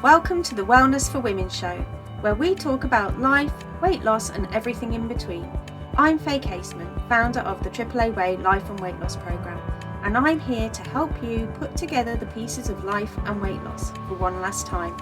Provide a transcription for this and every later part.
Welcome to the Wellness for Women show, where we talk about life, weight loss and everything in between. I'm Faye Caseman, founder of the AAA Way Life and Weight Loss Programme, and I'm here to help you put together the pieces of life and weight loss for one last time.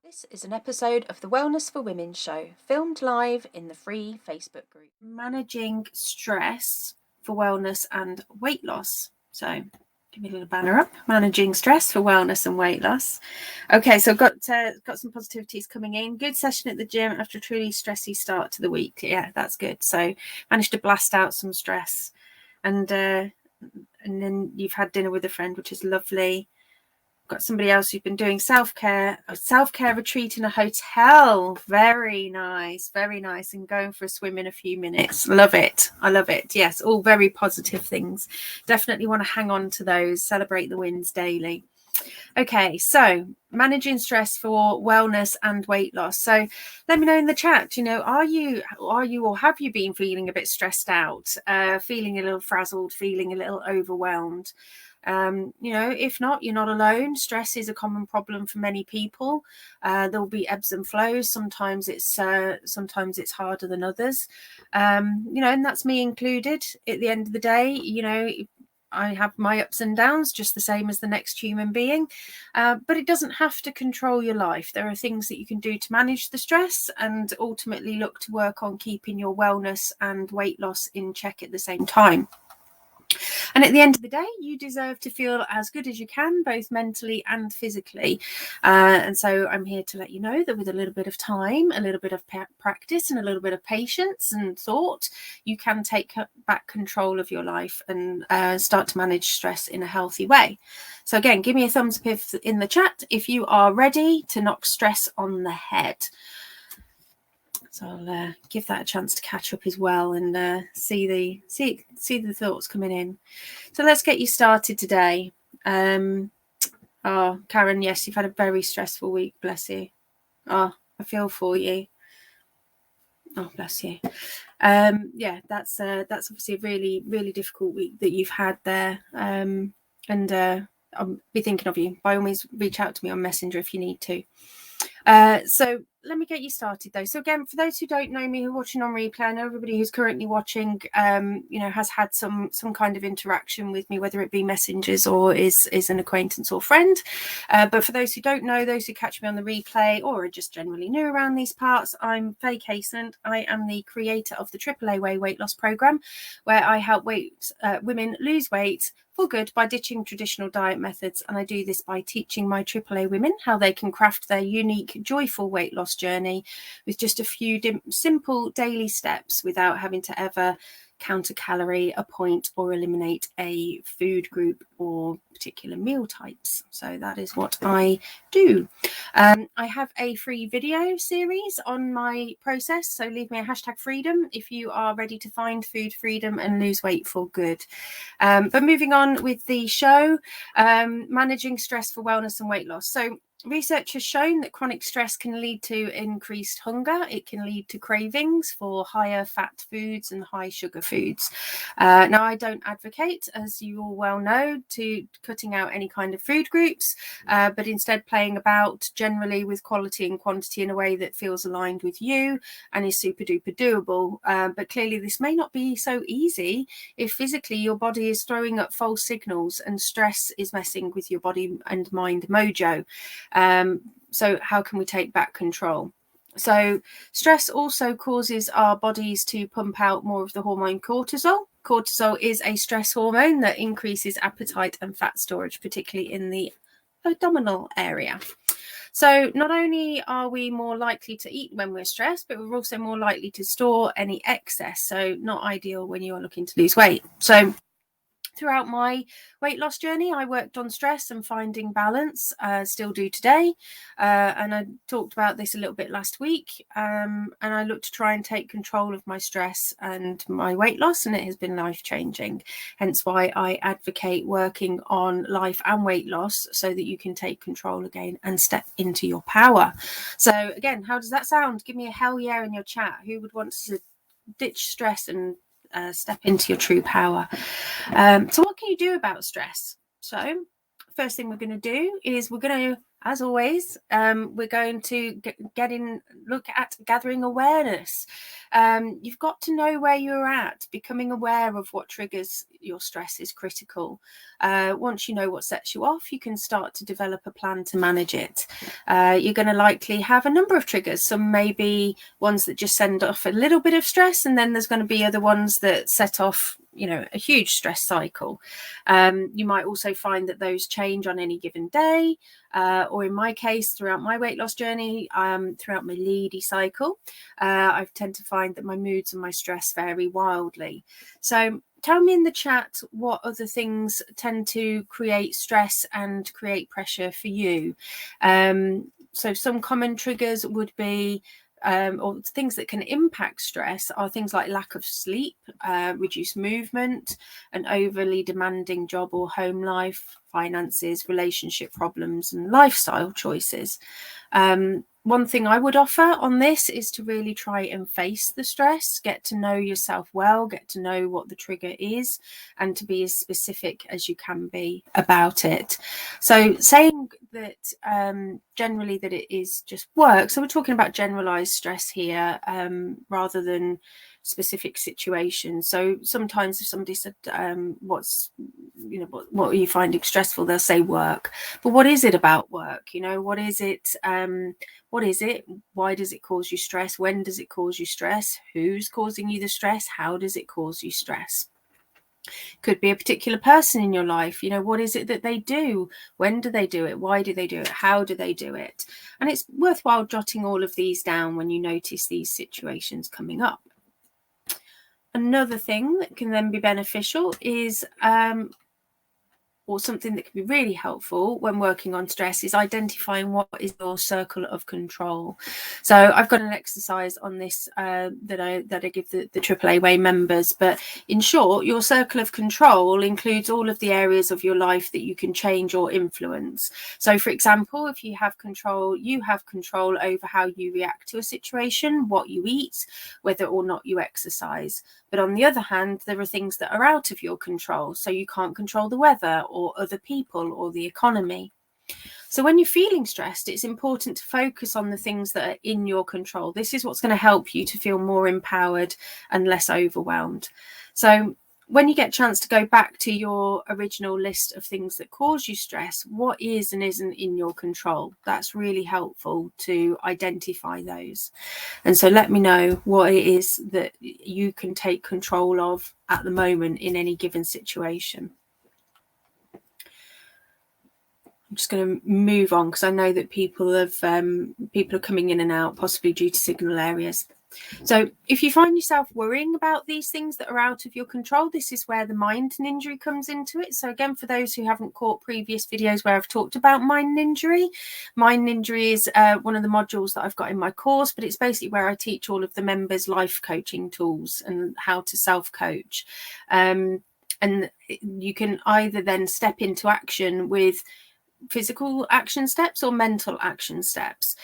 This is an episode of the Wellness for Women show, filmed live in the free Facebook group. Managing stress for wellness and weight loss. So give me a little banner up. Managing stress for wellness and weight loss. Okay, so I've got some positivities coming in. Good session at the gym after a truly stressy start to the week. Yeah, that's good. So managed to blast out some stress, and then you've had dinner with a friend, which is lovely. Got somebody else who's been doing self-care retreat in a hotel. Very nice, and going for a swim in a few minutes. Love it. I love it. Yes, all very positive things. Definitely want to hang on to those, celebrate the wins daily. Okay, so managing stress for wellness and weight loss. So let me know in the chat, are you or have you been feeling a bit stressed out, feeling a little frazzled, feeling a little overwhelmed? If not, you're not alone. Stress is a common problem for many people. There'll be ebbs and flows. Sometimes it's harder than others. And that's me included. At the end of the day, I have my ups and downs just the same as the next human being, but it doesn't have to control your life. There are things that you can do to manage the stress and ultimately look to work on keeping your wellness and weight loss in check at the same time. And at the end of the day, you deserve to feel as good as you can, both mentally and physically. And so I'm here to let you know that with a little bit of time, a little bit of practice and a little bit of patience and thought, you can take back control of your life and start to manage stress in a healthy way. So again, give me a thumbs up in the chat if you are ready to knock stress on the head. So I'll give that a chance to catch up as well and see the thoughts coming in. So let's get you started today. Karen, yes, you've had a very stressful week. Bless you. I feel for you. Oh, bless you. That's obviously a really, really difficult week that you've had there. I'll be thinking of you. By all means, reach out to me on Messenger if you need to. So let me get you started though. So again, for those who don't know me, who are watching on replay, I know everybody who's currently watching, has had some kind of interaction with me, whether it be messengers or is an acquaintance or friend. But for those who don't know, those who catch me on the replay or are just generally new around these parts, I'm Faye Caseman. I am the creator of the AAA Way Weight Loss Programme, where I help women lose weight for good by ditching traditional diet methods, and I do this by teaching my AAA women how they can craft their unique, joyful weight loss journey with just a few simple daily steps without having to ever count a calorie, a point, or eliminate a food group or particular meal types. So that is what I do. I have a free video series on my process, so leave me a #freedom if you are ready to find food freedom and lose weight for good. But moving on with the show, managing stress for wellness and weight loss. So research has shown that chronic stress can lead to increased hunger. It can lead to cravings for higher fat foods and high sugar foods. Now, I don't advocate, as you all well know, to cutting out any kind of food groups, but instead playing about generally with quality and quantity in a way that feels aligned with you and is super duper doable. But clearly this may not be so easy if physically your body is throwing up false signals and stress is messing with your body and mind mojo. So how can we take back control? So stress also causes our bodies to pump out more of the hormone cortisol. Cortisol is a stress hormone that increases appetite and fat storage, particularly in the abdominal area. So not only are we more likely to eat when we're stressed, but we're also more likely to store any excess. So not ideal when you're looking to lose weight. So throughout my weight loss journey, I worked on stress and finding balance, still do today. And I talked about this a little bit last week. And I looked to try and take control of my stress and my weight loss, and it has been life-changing. Hence why I advocate working on life and weight loss so that you can take control again and step into your power. So again, how does that sound? Give me a hell yeah in your chat. Who would want to ditch stress and step into your true power? So what can you do about stress? So first thing we're going to do is we're going to, as always, we're going to look at gathering awareness. You've got to know where you're at. Becoming aware of what triggers your stress is critical. Once you know what sets you off, you can start to develop a plan to manage it. You're going to likely have a number of triggers. Some may be ones that just send off a little bit of stress, and then there's going to be other ones that set off, you know, a huge stress cycle. You might also find that those change on any given day, or in my case, throughout my weight loss journey, throughout my leady cycle, I tend to find that my moods and my stress vary wildly. So tell me in the chat what other things tend to create stress and create pressure for you. So some common triggers would be, or things that can impact stress are things like lack of sleep, reduced movement, an overly demanding job or home life, finances, relationship problems, and lifestyle choices. One thing I would offer on this is to really try and face the stress, get to know yourself well, get to know what the trigger is, and to be as specific as you can be about it. So saying that generally that it is just work. So we're talking about generalized stress here, rather than specific situations. So sometimes if somebody said, what are you finding stressful, they'll say work. But what is it about work? You know, what is it? What is it? Why does it cause you stress? When does it cause you stress? Who's causing you the stress? How does it cause you stress? Could be a particular person in your life. You know, what is it that they do? When do they do it? Why do they do it? How do they do it? And it's worthwhile jotting all of these down when you notice these situations coming up. Another thing that can then be beneficial is, or something that can be really helpful when working on stress, is identifying what is your circle of control. So I've got an exercise on this that I give the AAA Way members. But in short, your circle of control includes all of the areas of your life that you can change or influence. So for example, if you have control over how you react to a situation, what you eat, whether or not you exercise. But on the other hand, there are things that are out of your control. So you can't control the weather or other people or the economy. So when you're feeling stressed, it's important to focus on the things that are in your control. This is what's going to help you to feel more empowered and less overwhelmed. So when you get a chance to go back to your original list of things that cause you stress, what is and isn't in your control? That's really helpful to identify those. And so let me know what it is that you can take control of at the moment in any given situation. I'm just going to move on because I know that people are coming in and out, possibly due to signal areas. So if you find yourself worrying about these things that are out of your control, this is where the mind ninja comes into it. So again, for those who haven't caught previous videos where I've talked about mind ninja is one of the modules that I've got in my course, but it's basically where I teach all of the members life coaching tools and how to self-coach. And you can either then step into action with physical action steps or mental action steps.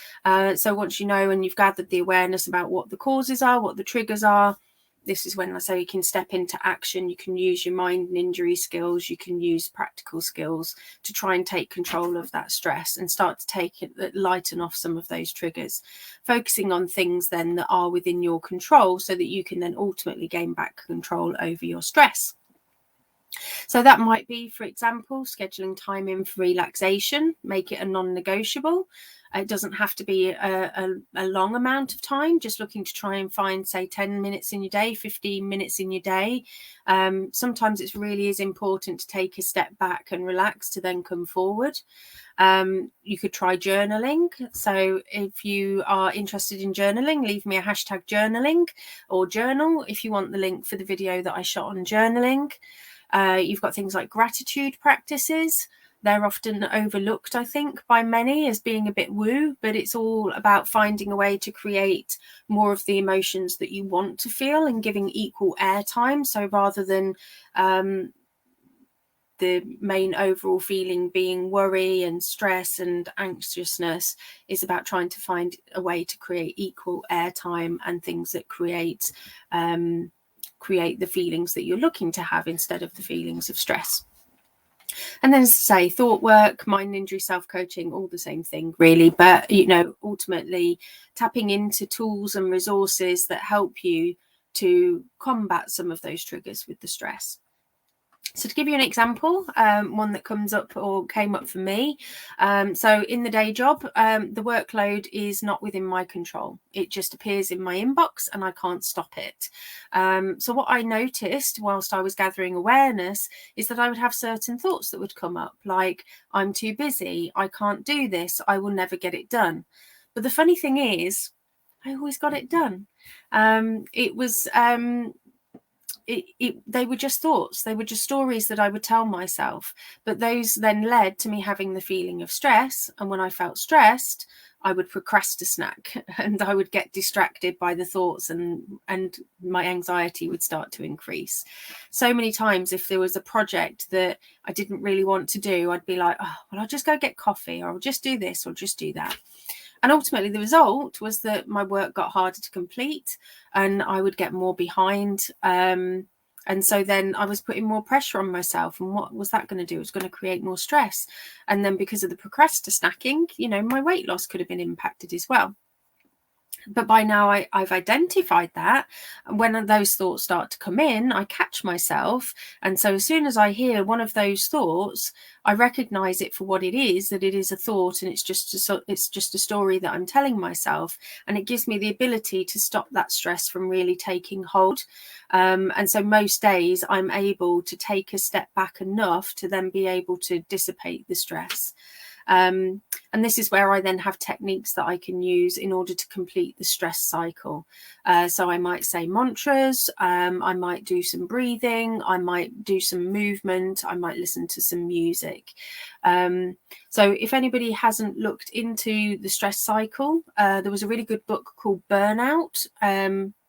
So once you know and you've gathered the awareness about what the causes are, what the triggers are, this is when I say you can step into action. You can use your mind ninja skills, you can use practical skills to try and take control of that stress and start to take it, lighten off some of those triggers, focusing on things then that are within your control so that you can then ultimately gain back control over your stress. So that might be, for example, scheduling time in for relaxation, make it a non-negotiable. It doesn't have to be a long amount of time, just looking to try and find, say, 10 minutes in your day, 15 minutes in your day. Sometimes it really is important to take a step back and relax to then come forward. You could try journaling. So if you are interested in journaling, leave me a hashtag journaling or journal if you want the link for the video that I shot on journaling. You've got things like gratitude practices. They're often overlooked, I think, by many as being a bit woo, but it's all about finding a way to create more of the emotions that you want to feel and giving equal airtime. So rather than the main overall feeling being worry and stress and anxiousness, is about trying to find a way to create equal airtime and things that create the feelings that you're looking to have instead of the feelings of stress. And then, as I say, thought work, mind injury, self-coaching, all the same thing really. But, you know, ultimately tapping into tools and resources that help you to combat some of those triggers with the stress. So to give you an example, one that comes up or came up for me. So in the day job, the workload is not within my control. It just appears in my inbox and I can't stop it. So what I noticed whilst I was gathering awareness is that I would have certain thoughts that would come up, like, I'm too busy, I can't do this, I will never get it done. But the funny thing is, I always got it done. They were just thoughts, they were just stories that I would tell myself, but those then led to me having the feeling of stress. And when I felt stressed, I would procrastinate and I would get distracted by the thoughts, and my anxiety would start to increase. So many times, if there was a project that I didn't really want to do, I'd be like, oh, well, I'll just go get coffee, or I'll just do this, or just do that. And ultimately, the result was that my work got harder to complete and I would get more behind. And so then I was putting more pressure on myself. And what was that going to do? It was going to create more stress. And then because of the procrastinating, you know, my weight loss could have been impacted as well. But by now I've identified that. And when those thoughts start to come in, I catch myself. And so as soon as I hear one of those thoughts, I recognize it for what it is, that it is a thought, and it's just a story that I'm telling myself. And it gives me the ability to stop that stress from really taking hold. And so most days I'm able to take a step back enough to then be able to dissipate the stress. And this is where I then have techniques that I can use in order to complete the stress cycle. So I might say mantras, I might do some breathing, I might do some movement, I might listen to some music. So if anybody hasn't looked into the stress cycle, there was a really good book called Burnout.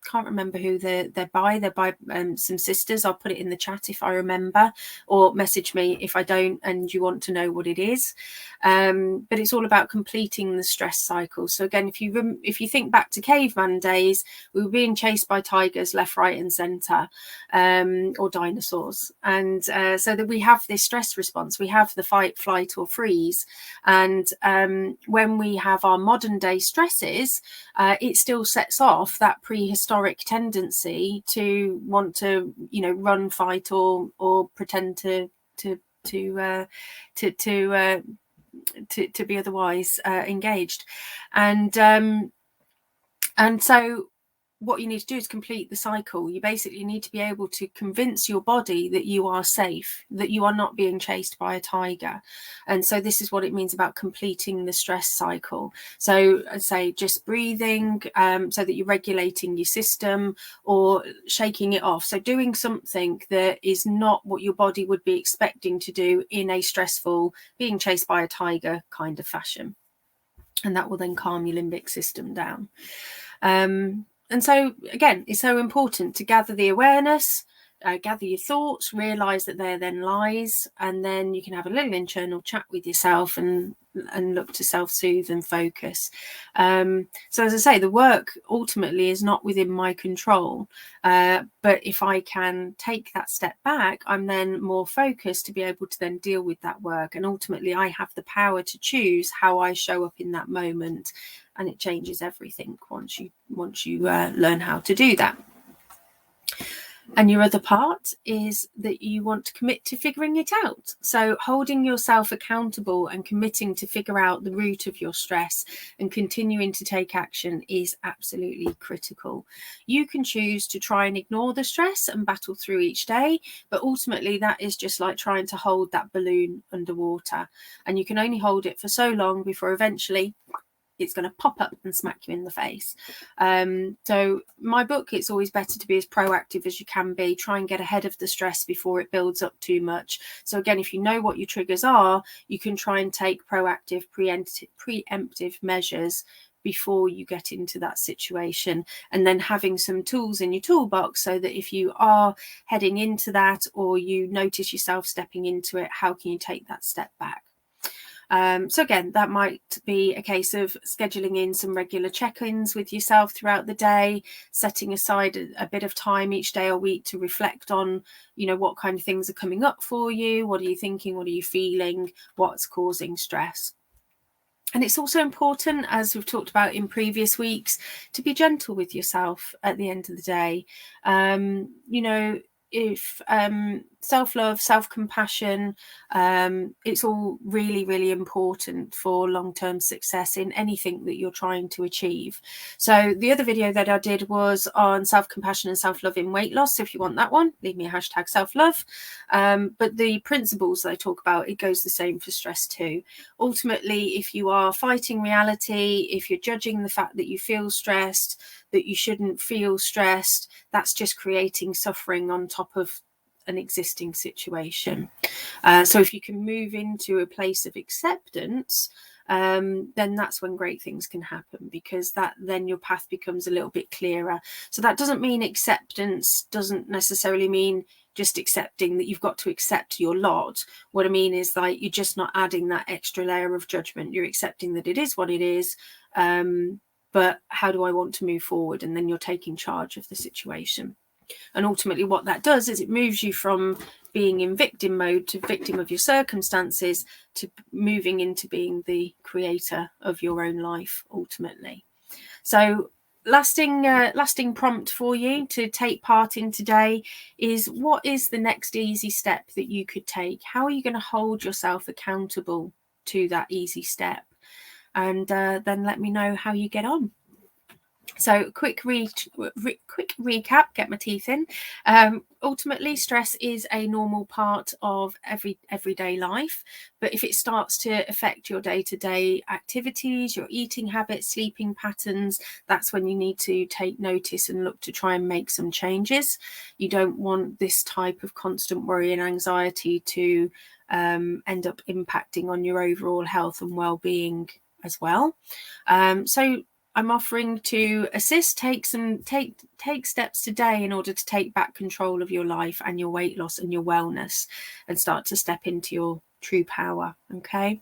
Can't remember who they're by. They're by some sisters. I'll put it in the chat if I remember, or message me if I don't and you want to know what it is. But it's all about completing the stress cycle. So again, if you think back to caveman days, we were being chased by tigers left, right, and centre, or dinosaurs, and so that we have this stress response. We have the fight, flight, or freeze, and when we have our modern day stresses, it still sets off that prehistoric tendency to want to, you know, run, fight, or pretend to be otherwise engaged. And so what you need to do is complete the cycle. You basically need to be able to convince your body that you are safe, that you are not being chased by a tiger. And so this is what it means about completing the stress cycle. So I'd say just breathing, so that you're regulating your system, or shaking it off. So doing something that is not what your body would be expecting to do in a stressful, being chased by a tiger kind of fashion. And that will then calm your limbic system down. And so, again, it's so important to gather the awareness, gather your thoughts, realise that they're then lies, and then you can have a little internal chat with yourself and look to self-soothe and focus. So as I say, the work ultimately is not within my control, but if I can take that step back, I'm then more focused to be able to then deal with that work, and ultimately I have the power to choose how I show up in that moment, and it changes everything once you learn how to do that. And your other part is that you want to commit to figuring it out. So holding yourself accountable and committing to figure out the root of your stress and continuing to take action is absolutely critical. You can choose to try and ignore the stress and battle through each day, but ultimately that is just like trying to hold that balloon underwater. And you can only hold it for so long before eventually it's going to pop up and smack you in the face. So my book, it's always better to be as proactive as you can be. Try and get ahead of the stress before it builds up too much. So again, if you know what your triggers are, you can try and take proactive, preemptive measures before you get into that situation, and then having some tools in your toolbox so that if you are heading into that, or you notice yourself stepping into it, how can you take that step back? So again, that might be a case of scheduling in some regular check-ins with yourself throughout the day, setting aside a bit of time each day or week to reflect on, you know, what kind of things are coming up for you, what are you thinking, what are you feeling, what's causing stress. And it's also important, as we've talked about in previous weeks, to be gentle with yourself at the end of the day. You know, if self-love, self-compassion, it's all really, really important for long-term success in anything that you're trying to achieve. So the other video that I did was on self-compassion and self-love in weight loss. So if you want that one, leave me a hashtag self-love. But the principles that I talk about, it goes the same for stress too. Ultimately, if you are fighting reality, if you're judging the fact that you feel stressed, that you shouldn't feel stressed, that's just creating suffering on top of an existing situation. So if you can move into a place of acceptance, then that's when great things can happen, because then your path becomes a little bit clearer. So that doesn't mean acceptance doesn't necessarily mean just accepting that you've got to accept your lot. What I mean is, like, you're just not adding that extra layer of judgment. You're accepting that it is what it is, but how do I want to move forward? And then you're taking charge of the situation. And ultimately what that does is it moves you from being in victim mode to victim of your circumstances to moving into being the creator of your own life ultimately. So lasting prompt for you to take part in today is, what is the next easy step that you could take? How are you going to hold yourself accountable to that easy step? And then let me know how you get on. So quick recap, get my teeth in. Ultimately, stress is a normal part of everyday life, but if it starts to affect your day-to-day activities, your eating habits, sleeping patterns, that's when you need to take notice and look to try and make some changes. You don't want this type of constant worry and anxiety to end up impacting on your overall health and well-being as well. So I'm offering to assist, take steps today in order to take back control of your life and your weight loss and your wellness, and start to step into your true power. Okay,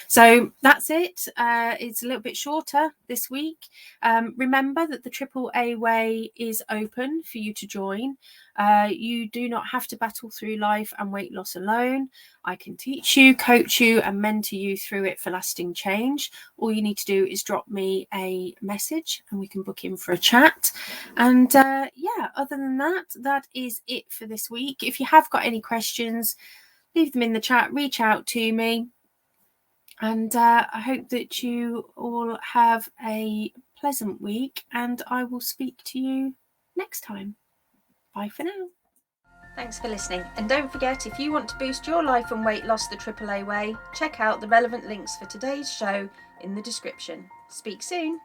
so that's it. It's a little bit shorter this week. Remember that the AAA way is open for you to join. You do not have to battle through life and weight loss alone. I can teach you, coach you, and mentor you through it for lasting change. All you need to do is drop me a message and we can book in for a chat. And yeah, other than that, that is it for this week. If you have got any questions, leave them in the chat, reach out to me. And I hope that you all have a pleasant week, and I will speak to you next time. Bye for now. Thanks for listening. And don't forget, if you want to boost your life and weight loss the AAA way, check out the relevant links for today's show in the description. Speak soon.